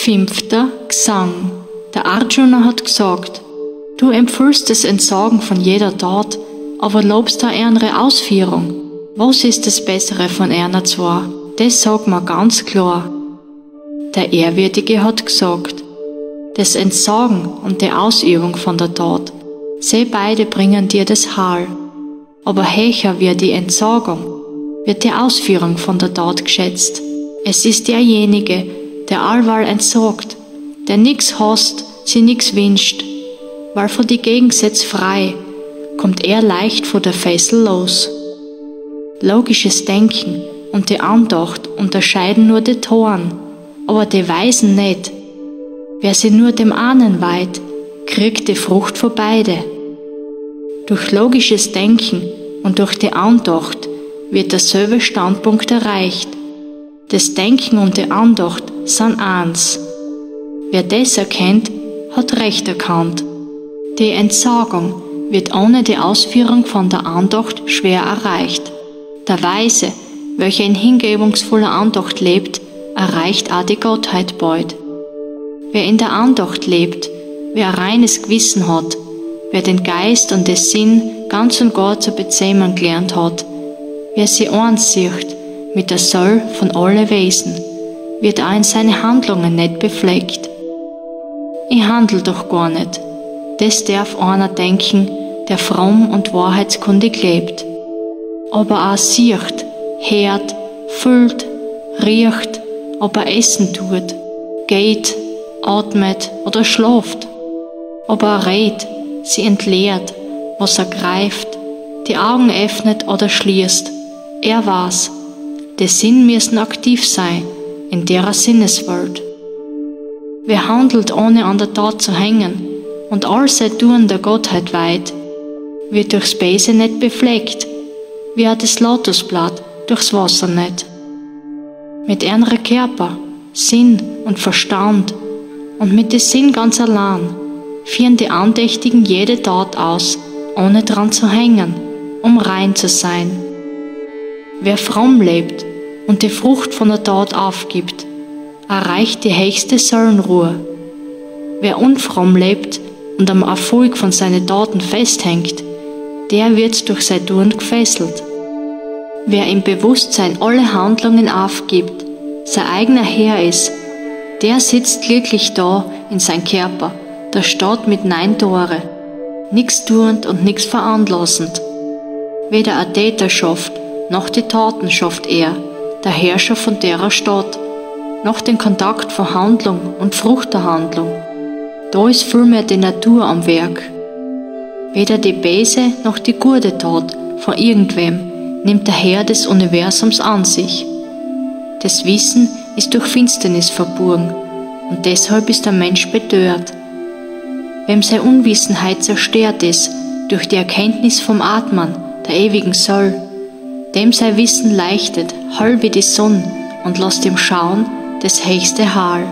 5. Gesang. Der Arjuna hat gesagt, du empfiehlst das Entsagen von jeder Tat, aber lobst da ihre Ausführung. Was ist das Bessere von einer zwei? Das sagt man ganz klar. Der Ehrwürdige hat gesagt, das Entsagen und die Ausübung von der Tat, sie beide bringen dir das Heil. Aber höher wie die Entsagung wird die Ausführung von der Tat geschätzt. Es ist derjenige, der allweil entsagt, der nix hasst, sie nix wünscht, weil von die Gegensätze frei, kommt er leicht von der Fessel los. Logisches Denken und die Andacht unterscheiden nur die Toren, aber die Weisen nicht. Wer sie nur dem einen weiht, kriegt die Frucht für beide. Durch logisches Denken und durch die Andacht wird derselbe Standpunkt erreicht. Das Denken und die Andacht sind eins. Wer das erkennt, hat recht erkannt. Die Entsagung wird ohne die Ausführung von der Andacht schwer erreicht. Der Weise, welcher in hingebungsvoller Andacht lebt, erreicht auch die Gottheit bald. Wer in der Andacht lebt, wer ein reines Gewissen hat, wer den Geist und den Sinn ganz und gar zu bezähmen gelernt hat, wer sie eins sieht mit der Soll von alle Wesen, wird auch in seine Handlungen nicht befleckt. Ich handle doch gar nicht. Das darf einer denken, der fromm und wahrheitskundig lebt. Aber auch sieht, hört, fühlt, riecht, ob er Essen tut, geht, atmet oder schlaft. Ob er redet, sie entleert, was er greift, die Augen öffnet oder schließt. Er weiß, die Sinn müssen aktiv sein in der Sinneswelt. Wer handelt, ohne an der Tat zu hängen und all sein Tun der Gottheit weiht, wird durchs Böse nicht befleckt, wie auch das Lotusblatt durchs Wasser nicht. Mit ihrem Körper, Sinn und Verstand und mit dem Sinn ganz allein führen die Andächtigen jede Tat aus, ohne dran zu hängen, um rein zu sein. Wer fromm lebt und die Frucht von der Tat aufgibt, erreicht die höchste Seelenruhe. Wer unfromm lebt und am Erfolg von seinen Taten festhängt, der wird durch sein Tun gefesselt. Wer im Bewusstsein alle Handlungen aufgibt, sein eigener Herr ist, der sitzt glücklich da in sein Körper, der Stadt mit 9 Tore, nix tuend und nix veranlassend. Weder eine Täterschaft noch die Taten schafft er, der Herrscher von derer Stadt, noch den Kontakt von Handlung und Frucht der Handlung. Da ist vielmehr die Natur am Werk. Weder die böse noch die gute Tat von irgendwem nimmt der Herr des Universums an sich. Das Wissen ist durch Finsternis verborgen und deshalb ist der Mensch betört. Wem seine Unwissenheit zerstört ist durch die Erkenntnis vom Atman, der ewigen Soll, dem sein Wissen leichtet, hell wie die Sonne und lässt ihm schauen, das höchste Heil.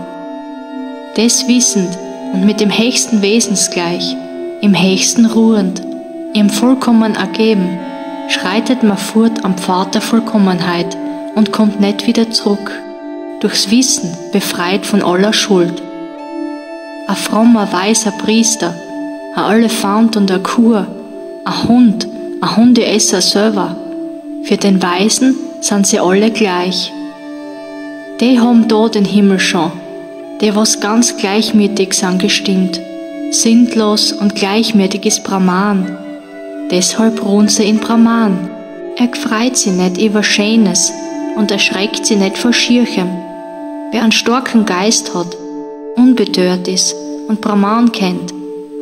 Das wissend und mit dem höchsten Wesensgleich, im höchsten ruhend, ihm vollkommen ergeben, schreitet man fort am Pfad der Vollkommenheit und kommt nicht wieder zurück, durchs Wissen befreit von aller Schuld. Ein frommer, weiser Priester, ein Elefant und ein Kur, ein Hundeesser selber, für den Weisen sind sie alle gleich. Die haben da den Himmel schon, die was ganz gleichmütig sind gestimmt, sinnlos und gleichmütig ist Brahman. Deshalb ruhen sie in Brahman. Er gefreut sich nicht über Schönes und erschreckt sie nicht vor Schierchem. Wer einen starken Geist hat, unbetört ist und Brahman kennt,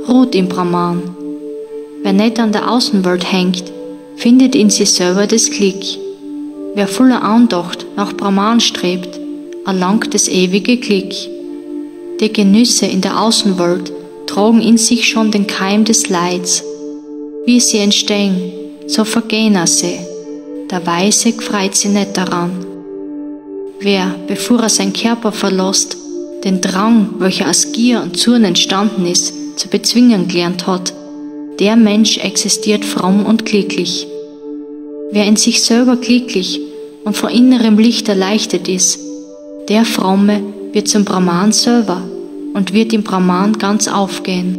ruht im Brahman. Wer nicht an der Außenwelt hängt, findet in sich selber das Glück. Wer voller Andacht nach Brahman strebt, erlangt das ewige Glück. Die Genüsse in der Außenwelt tragen in sich schon den Keim des Leids. Wie sie entstehen, so vergehen sie. Der Weise gefreut sich nicht daran. Wer, bevor er seinen Körper verlässt, den Drang, welcher aus Gier und Zorn entstanden ist, zu bezwingen gelernt hat, der Mensch existiert fromm und glücklich. Wer in sich selber glücklich und von innerem Licht erleichtert ist, der Fromme wird zum Brahman selber und wird im Brahman ganz aufgehen.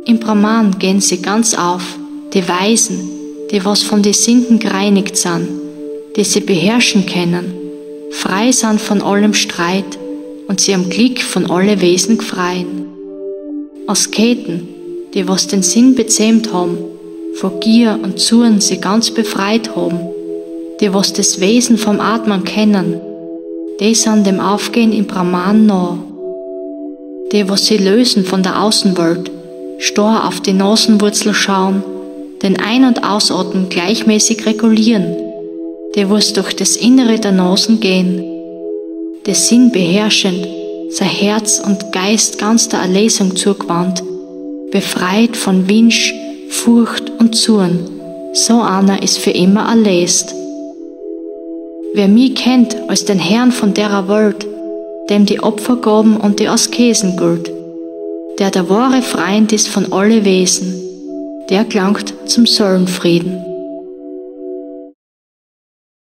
Im Brahman gehen sie ganz auf, die Weisen, die was von den Sünden gereinigt sind, die sie beherrschen können, frei sind von allem Streit und sie am Glück von alle Wesen gefreien. Asketen, die was den Sinn bezähmt haben, vor Gier und Zorn sie ganz befreit haben, die was das Wesen vom Atmen kennen, die sind dem Aufgehen im Brahman nah. Die was sie lösen von der Außenwelt, starr auf die Nasenwurzel schauen, den Ein- und Ausatmen gleichmäßig regulieren, die was durch das Innere der Nasen gehen, der Sinn beherrschend, sein Herz und Geist ganz der Erlesung zugewandt, befreit von Wunsch, Furcht und Zorn, so einer ist für immer erlöst. Wer mich kennt als den Herrn von derer Welt, dem die Opfergaben und die Askesen gilt, der wahre Freund ist von alle Wesen, der gelangt zum Seelenfrieden.